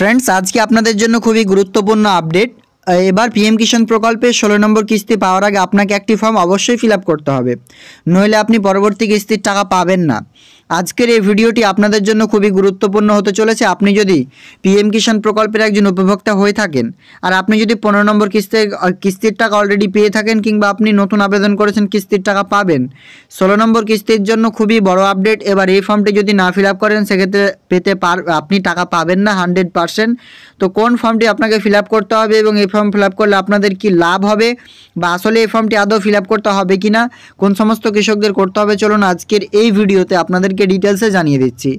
Friends आज के আপনাদের জন্য খুবই গুরুত্বপূর্ণ আপডেট। এবার পিএম কিষাণ প্রকল্পে 16 নম্বর কিস্তি পাওয়ার আগে আপনাকে একটি ফর্ম অবশ্যই ফিল আপ করতে হবে, নইলে আপনি পরবর্তী কিস্তির টাকা পাবেন না। আজকের এই ভিডিওটি আপনাদের জন্য খুবই গুরুত্বপূর্ণ হতে চলেছে। আপনি যদি পিএম কিষাণ প্রকল্পের একজন উপভোক্তা হয়ে থাকেন আর আপনি যদি 15 নম্বর কিস্তির টাকা অলরেডি পেয়ে থাকেন কিংবা আপনি নতুন আবেদন করেছেন কিস্তির টাকা পাবেন, 16 নম্বর কিস্তির জন্য খুবই বড় আপডেট। এবার এই ফর্মটি যদি না ফিল আপ করেন সেক্ষেত্রে আপনি টাকা পাবেন না 100%। তো কোন ফর্মটি আপনাকে ফিল আপ করতে হবে এবং এই ফর্ম ফিল আপ করলে আপনাদের কি লাভ হবে বা আসলে এই ফর্মটি আদৌ ফিল আপ করতে হবে কি না, কোন সমস্ত কৃষকদের করতে হবে, চলুন আজকের এই ভিডিওতে আপনাদেরকে ডিটেলসে জানিয়ে দিচ্ছি।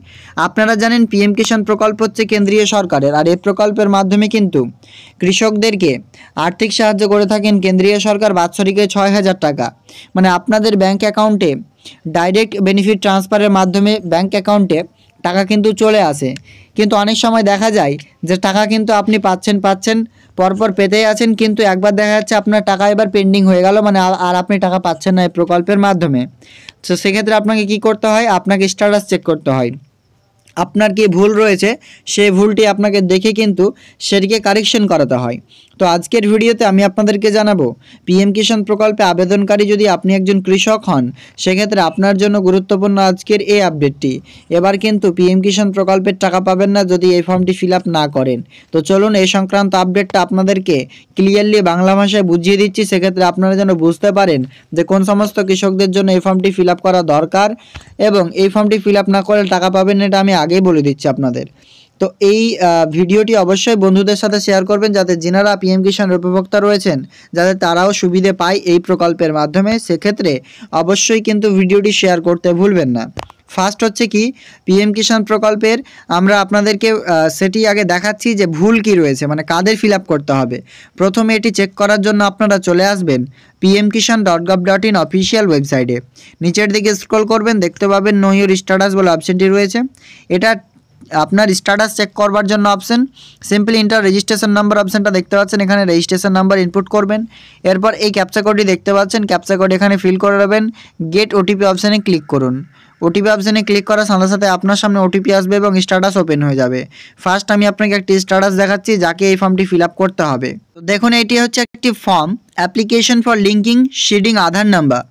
আপনারা জানেন পিএম কিষাণ প্রকল্প হচ্ছে কেন্দ্রীয় সরকারের, আর এই প্রকল্পের মাধ্যমে কিন্তু কৃষকদেরকে আর্থিক সাহায্য করে থাকেন কেন্দ্রীয় সরকার বাৎসরিকে 6000 টাকা, মানে আপনাদের ব্যাংক অ্যাকাউন্টে ডাইরেক্ট বেনিফিট ট্রান্সফারের মাধ্যমে ব্যাংক অ্যাকাউন্টে টাকা কিন্তু চলে আসে। কিন্তু অনেক সময় দেখা যায় যে টাকা কিন্তু আপনি পাচ্ছেন পরপর পেতেই আছেন, কিন্তু একবার দেখা যাচ্ছে আপনার টাকা এবার পেন্ডিং হয়ে গেল, মানে আর আপনি টাকা পাচ্ছেন না এই প্রকল্পের মাধ্যমে। তো সেক্ষেত্রে আপনাকে কি করতে হয়, আপনাকে স্ট্যাটাস চেক করতে হয়। আপনার কি ভুল রয়েছে সেই ভুলটি আপনাকে দেখে কিন্তু সেটিকে কারেকশন করাতে হয়। তো আজকের ভিডিওতে আমি আপনাদেরকে জানাবো পিএম কিষাণ প্রকল্পে আবেদনকারী যদি আপনি একজন কৃষক হন সেক্ষেত্রে আপনার জন্য গুরুত্বপূর্ণ আজকের এই আপডেটটি। এবার কিন্তু পিএম কিষাণ প্রকল্পের টাকা পাবেন না যদি এই ফর্মটি ফিল আপ না করেন। তো চলুন এই সংক্রান্ত আপডেটটা আপনাদেরকে ক্লিয়ারলি বাংলা ভাষায় বুঝিয়ে দিচ্ছি, সেক্ষেত্রে আপনারা যেন বুঝতে পারেন যে কোন সমস্ত কৃষকদের জন্য এই ফর্মটি ফিল আপ করা দরকার এবং এই ফর্মটি ফিল আপ না করলে টাকা পাবেন না, এটা আমি আগেই বলে দিচ্ছি আপনাদের। তো এই ভিডিওটি অবশ্যই বন্ধুদের সাথে শেয়ার করবেন যাতে যিনারা পিএম কিষাণের উপভোক্তা রয়েছেন যাতে তারাও সুবিধে পায় এই প্রকল্পের মাধ্যমে। সেক্ষেত্রে অবশ্যই কিন্তু ভিডিওটি শেয়ার করতে ভুলবেন না। ফার্স্ট হচ্ছে কি পিএম কিষাণ প্রকল্পের আমরা আপনাদেরকে সেটি আগে দেখাচ্ছি যে ভুল কি রয়েছে, মানে কাদের ফিল আপ করতে হবে। প্রথমে এটি চেক করার জন্য আপনারা চলে আসবেন pmkishan.gov.in অফিসিয়াল ওয়েবসাইটে। নিচের দিকে স্ক্রল করবেন, দেখতে পাবেন নো ইওর স্ট্যাটাস বলে অপশনটি রয়েছে। এটা আপনার স্ট্যাটাস চেক করবার জন্য option. Simply inter registration number অপশনটা দেখতে পাচ্ছেন, এখানে রেজিস্ট্রেশন নাম্বার ইনপুট করবেন। এরপর এই ক্যাপচা কোডটি দেখতে পাচ্ছেন, ক্যাপচা কোড এখানে ফিল করে দেবেন। গেট ওটিপি অপশানে ক্লিক করুন। ওটিপি অপশানে ক্লিক করার সাথে সাথে আপনার সামনে ওটিপি আসবে এবং স্ট্যাটাস ওপেন হয়ে যাবে। ফার্স্ট আমি আপনাকে একটি স্ট্যাটাস দেখাচ্ছি যাকে এই ফর্মটি ফিল আপ করতে হবে। তো দেখুন এটি হচ্ছে একটি form, application for linking seeding Aadhaar number.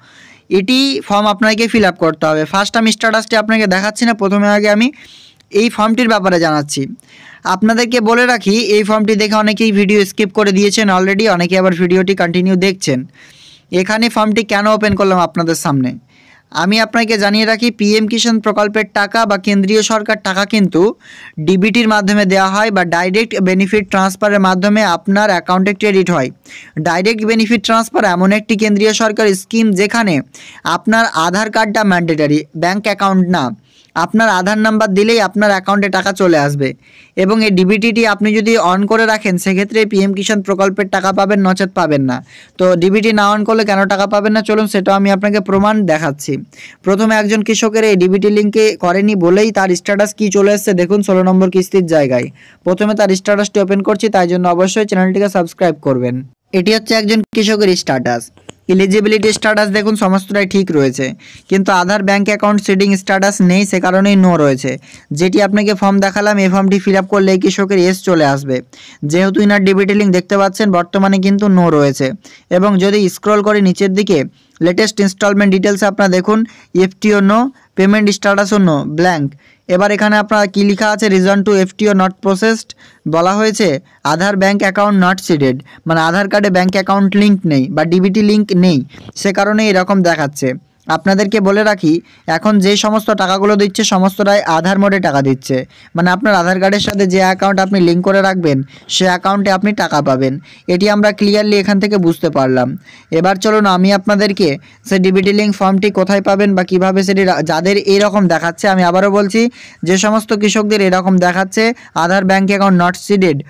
এটি ফর্ম আপনাকে ফিল আপ করতে হবে। ফার্স্ট আমি স্ট্যাটাসটি আপনাকে দেখাচ্ছি না, প্রথমে আগে আমি এই ফর্মটির ব্যাপারে জানাচ্ছি। আপনাদেরকে বলে রাখি এই ফর্মটি দেখে অনেকেই ভিডিও স্কিপ করে দিয়েছেন অলরেডি, অনেকে আবার ভিডিওটি কন্টিনিউ দেখছেন। এখানে ফর্মটি কেন ওপেন করলাম আপনাদের সামনে আমি আপনাকে জানিয়ে রাখি, পিএম কিষাণ প্রকল্পের টাকা বা কেন্দ্রীয় সরকার টাকা কিন্তু ডিবিটির মাধ্যমে দেওয়া হয় বা ডাইরেক্ট বেনিফিট ট্রান্সফারের মাধ্যমে আপনার অ্যাকাউন্টে ক্রেডিট হয়। ডাইরেক্ট বেনিফিট ট্রান্সফার এমন একটি কেন্দ্রীয় সরকার স্কিম যেখানে আপনার আধার কার্ডটা ম্যান্ডেটরি, ব্যাঙ্ক অ্যাকাউন্ট না। আপনার আধার নাম্বার দিলেই আপনার অ্যাকাউন্টে টাকা চলে আসবে এবং এই ডিবিটিটি আপনি যদি অন করে রাখেন সেক্ষেত্রে পিএম কিষাণ প্রকল্পের টাকা পাবেন, নচেত পাবেন না। তো ডিবিটি না অন করলে কেন টাকা পাবেন না চলুন সেটাও আমি আপনাকে প্রমাণ দেখাচ্ছি। প্রথমে একজন কৃষকের এই ডিবিটি লিঙ্কে করেনি বলেই তার স্ট্যাটাস কি চলে এসছে দেখুন 16 নম্বর কিস্তির জায়গায়। প্রথমে তার স্ট্যাটাসটি ওপেন করছি, তাই জন্য অবশ্যই চ্যানেলটিকে সাবস্ক্রাইব করবেন। এটি হচ্ছে একজন কৃষকের স্ট্যাটাস। এলিজিবিলিটি স্ট্যাটাস দেখুন সমস্তটাই ঠিক রয়েছে, কিন্তু আধার ব্যাঙ্ক অ্যাকাউন্ট সিডিং স্ট্যাটাস নেই, সে কারণেই নো রয়েছে। যেটি আপনাকে ফর্ম দেখালাম এই ফর্মটি ফিল আপ করলে কৃষকের এস চলে আসবে। যেহেতু ইনার ডিবিটি লিঙ্ক দেখতে পাচ্ছেন বর্তমানে কিন্তু নো রয়েছে। এবং যদি স্ক্রল করে নিচের দিকে লেটেস্ট ইনস্টলমেন্ট ডিটেলসে আপনারা দেখুন এফটিও নো, পেমেন্ট স্ট্যাটাসও নো, ব্ল্যাঙ্ক। এবার এখানে আপনার কি লেখা আছে, reason to FTO not processed, বলা হয়েছে Aadhaar bank account not seeded, মানে আধার কার্ডে ব্যাঙ্ক অ্যাকাউন্ট লিঙ্ক নেই বা ডিবিটি লিঙ্ক নেই, সে কারণে এরকম দেখাচ্ছে। আপনাদেরকে বলে রাখি এখন যে সমস্ত টাকাগুলো দিচ্ছে সমস্তটাই আধার মোডে টাকা দিচ্ছে, মানে আপনার আধার কার্ডের সাথে যে অ্যাকাউন্ট আপনি লিঙ্ক করে রাখবেন সে অ্যাকাউন্টে আপনি টাকা পাবেন। এটি আমরা ক্লিয়ারলি এখান থেকে বুঝতে পারলাম। এবার চলুন আমি আপনাদেরকে সে ডিবিটি লিঙ্ক ফর্মটি কোথায় পাবেন বা কিভাবে সেটি, যাদের এরকম দেখাচ্ছে আমি আবারও বলছি যে সমস্ত কৃষকদের এরকম দেখাচ্ছে আধার ব্যাঙ্ক অ্যাকাউন্ট নট সিডেড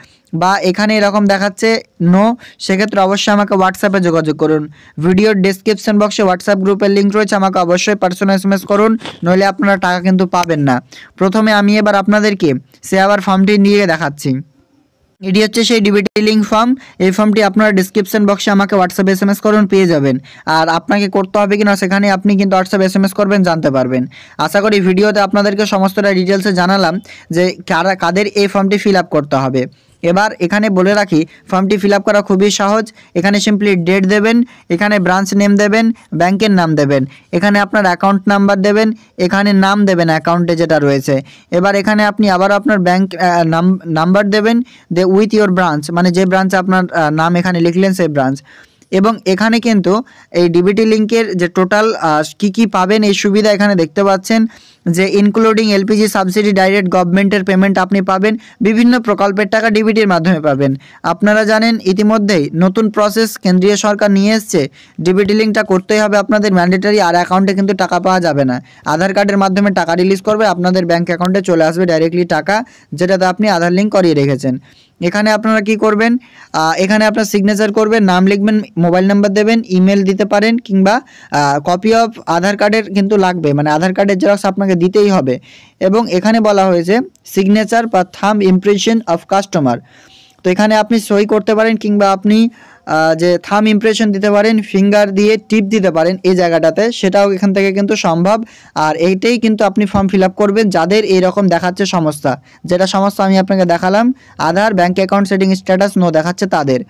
বা এখানে এরকম দেখাচ্ছে নো, সেক্ষেত্রে অবশ্যই আমাকে হোয়াটসঅ্যাপে যোগাযোগ করুন। ভিডিওর ডেসক্রিপশন বক্সে হোয়াটসঅ্যাপ গ্রুপের লিঙ্ক রয়েছে, আমাকে অবশ্যই পার্সোনাল এসএমএস করুন, নইলে আপনারা টাকা কিন্তু পাবেন না। প্রথমে আমি এবার আপনাদেরকে সে আবার ফর্মটি নিয়ে দেখাচ্ছি। এটি হচ্ছে সেই ডিবিটি লিঙ্ক ফর্ম। এই ফর্মটি আপনারা ডিসক্রিপশন বক্সে আমাকে হোয়াটসঅ্যাপ SMS করুন, পেয়ে যাবেন। আর আপনাকে করতে হবে কিনা সেখানে আপনি কিন্তু হোয়াটসঅ্যাপ SMS করবেন, জানতে পারবেন। আশা করি ভিডিওতে আপনাদেরকে সমস্তটা ডিটেলসে জানালাম যে কাদের এই ফর্মটি ফিল আপ করতে হবে। এবার এখানে বলে রাখি, ফর্মটি ফিল আপ করা খুবই সহজ। এখানে সিম্পলি ডেট দেবেন, এখানে ব্রাঞ্চ নেম দেবেন, ব্যাংকের নাম দেবেন, এখানে আপনার অ্যাকাউন্ট নাম্বার দেবেন, এখানে নাম দেবেন অ্যাকাউন্টে যেটা রয়েছে। এবার এখানে আপনি আবার আপনার ব্যাংক নাম্বার দেবেন, উইথ ইওর ব্রাঞ্চ, মানে যে ব্রাঞ্চে আপনার নাম এখানে লিখলেন সেই ব্রাঞ্চ। এবং এখানে কিন্তু এই ডিবিটি লিঙ্কের যে টোটাল কি পাবেন এই সুবিধা এখানে দেখতে পাচ্ছেন, যে ইনক্লুডিং এলপিজি সাবসিডি, ডাইরেক্ট গভর্নমেন্টের পেমেন্ট আপনি পাবেন, বিভিন্ন প্রকল্পের টাকা ডিবিটির মাধ্যমে পাবেন। আপনারা জানেন ইতিমধ্যেই নতুন প্রসেস কেন্দ্রীয় সরকার নিয়ে এসছে, ডিবিটি লিঙ্কটা করতেই হবে আপনাদের ম্যান্ডেটারি। আর অ্যাকাউন্টে কিন্তু টাকা পাওয়া যাবে না, আধার কার্ডের মাধ্যমে টাকা রিলিজ করবে, আপনাদের ব্যাঙ্ক অ্যাকাউন্টে চলে আসবে ডাইরেক্টলি টাকা, যেটাতে আপনি আধার লিঙ্ক করিয়ে রেখেছেন। এখানে আপনারা কি করবেন, এখানে আপনার সিগনেচার করবেন, নাম লিখবেন, মোবাইল নাম্বার দেবেন, ইমেল দিতে পারেন, কিংবা কপি অফ আধার কার্ডের কিন্তু লাগবে, মানে আধার কার্ডের জেরক্স আপনাকে দিতেই হবে। এবং এখানে বলা হয়েছে সিগনেচার বা থাম্ব ইমপ্রেশন অফ কাস্টমার। তো এখানে আপনি সই করতে পারেন, কিংবা আপনি যে থাম্ব ইমপ্রেশন দিতে পারেন, ফিঙ্গার দিয়ে টিপ দিতে পারেন এই জায়গাটাতে, সেটাও এখান থেকে কিন্তু সম্ভব। আর এইটাই কিন্তু আপনি ফর্ম ফিল আপ করবেন যাদের এইরকম দেখাচ্ছে সমস্যা, যেটা সমস্যা আমি আপনাকে দেখালাম, Aadhaar bank account seeding status no দেখাচ্ছে তাদের।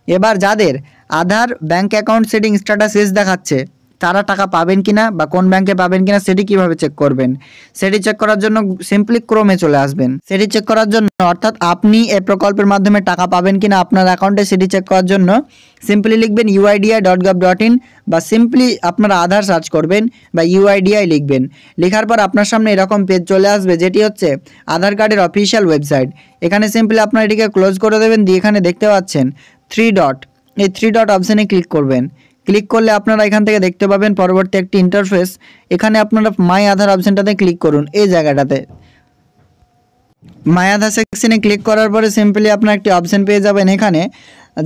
এবার যাদের Aadhaar bank account seeding status yes দেখাচ্ছে, তারা টাকা পাবেন কিনা বা কোন ব্যাংকে পাবেন কিনা সেটি কিভাবে চেক করবেন, সেটি চেক করার জন্য সিম্পলি ক্রোমে চলে আসবেন। সেটি চেক করার জন্য, অর্থাৎ আপনি এই প্রকল্পের মাধ্যমে টাকা পাবেন কিনা আপনার অ্যাকাউন্টে, সেটি চেক করার জন্য সিম্পলি লিখবেন uidi.gov.in, বা সিম্পলি আপনারা আধার সার্চ করবেন বা UIDI লিখবেন। লেখার পর আপনার সামনে এরকম পেজ চলে আসবে, যেটি হচ্ছে আধার কার্ডের অফিসিয়াল ওয়েবসাইট। এখানে সিম্পলি আপনারা এটিকে ক্লোজ করে দেবেন, দিয়ে এখানে দেখতে পাচ্ছেন 3 ডট, এই 3 ডট অপশানে ক্লিক করবেন। ক্লিক করলে আপনারা এখান থেকে দেখতে পাবেন পরবর্তী একটি ইন্টারফেস। এখানে আপনারা মাই আধার অপশানটাতে ক্লিক করুন, এই জায়গাটাতে মাই আধার সেকশনে ক্লিক করার পরে সিম্পলি আপনারা একটি অপশান পেয়ে যাবেন এখানে,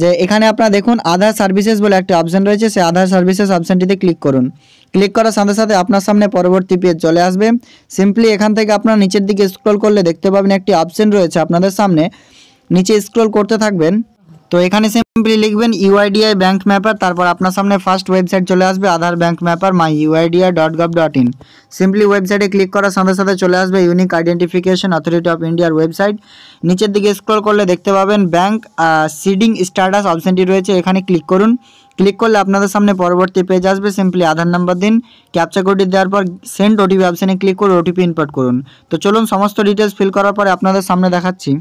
যে এখানে আপনারা দেখুন আধার সার্ভিসেস বলে একটা অপশান রয়েছে, সেই আধার সার্ভিসেস অপশানটিতে ক্লিক করুন। ক্লিক করার সাথে সাথে আপনার সামনে পরবর্তী পেজ চলে আসবে। সিম্পলি এখান থেকে আপনারা নিচের দিকে স্ক্রল করলে দেখতে পাবেন একটি অপশান রয়েছে আপনাদের সামনে, নিচে স্ক্রল করতে থাকবেন। তো এখানে সিম্পলি লিখবেন UIDI ব্যাঙ্ক ম্যাপার, তারপর আপনার সামনে ফার্স্ট ওয়েবসাইট চলে আসবে আধার ব্যাঙ্ক ম্যাপার myuidi.gov.in। সিম্পলি ওয়েবসাইটে ক্লিক করার সাথে সাথে চলে আসবে ইউনিক আইডেন্টিফিকেশন অথরিটি অফ ইন্ডিয়ার ওয়েবসাইট। নিচের দিকে স্ক্রল করলে দেখতে পাবেন ব্যাঙ্ক সিডিং স্ট্যাটাস অপশানটি রয়েছে, এখানে ক্লিক করুন। ক্লিক করলে আপনাদের সামনে পরবর্তী পেজ আসবে, সিম্পলি আধার নাম্বার দিন, ক্যাপচা কোডটি দেওয়ার পর সেন্ড OTP অপশানে ক্লিক করে OTP ইনপুট করুন। তো চলুন সমস্ত ডিটেলস ফিল করার পরে আপনাদের সামনে দেখাচ্ছি।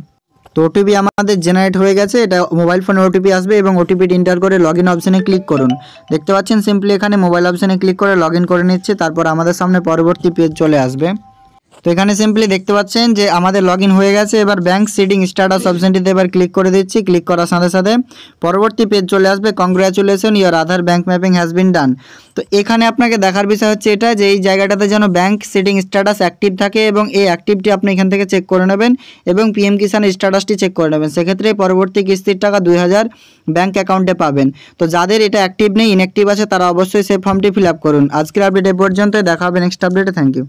তো OTP আমাদের জেনারেট হয়ে গেছে, এটা মোবাইল ফোনে OTP আসবে এবং OTPটি এন্টার করে লগইন অপশানে ক্লিক করুন। দেখতে পাচ্ছেন সিম্পলি এখানে মোবাইল অপশানে ক্লিক করে লগইন করে নিচ্ছে, তারপর আমাদের সামনে পরবর্তী পেজ চলে আসবে। তো এখানে সিম্পলি দেখতে পাচ্ছেন যে আমাদের লগইন হয়ে গেছে। এবার ব্যাঙ্ক সিডিং স্ট্যাটাস অপশানটিতে এবার ক্লিক করে দিচ্ছি। ক্লিক করার সাথে সাথে পরবর্তী পেজ চলে আসবে, congratulation your Aadhaar bank mapping has been done. তো এখানে আপনাকে দেখার বিষয় হচ্ছে এটা, যে এই জায়গাটাতে যেন ব্যাঙ্ক সিডিং স্ট্যাটাস অ্যাক্টিভ থাকে, এবং এই অ্যাক্টিভটি আপনি এখান থেকে চেক করে নেবেন এবং PM কিষানের স্ট্যাটাসটি চেক করে নেবেন। সেক্ষেত্রে পরবর্তী কিস্তির টাকা 2000 ব্যাঙ্ক অ্যাকাউন্টে পাবেন। তো যাদের এটা অ্যাক্টিভ নেই, ইনঅ্যাক্টিভ আছে, তারা অবশ্যই সেই ফর্মটি ফিল আপ করুন। আজকের আপডেট এ পর্যন্ত, দেখা হবে নেক্সট আপডেটে। Thank you.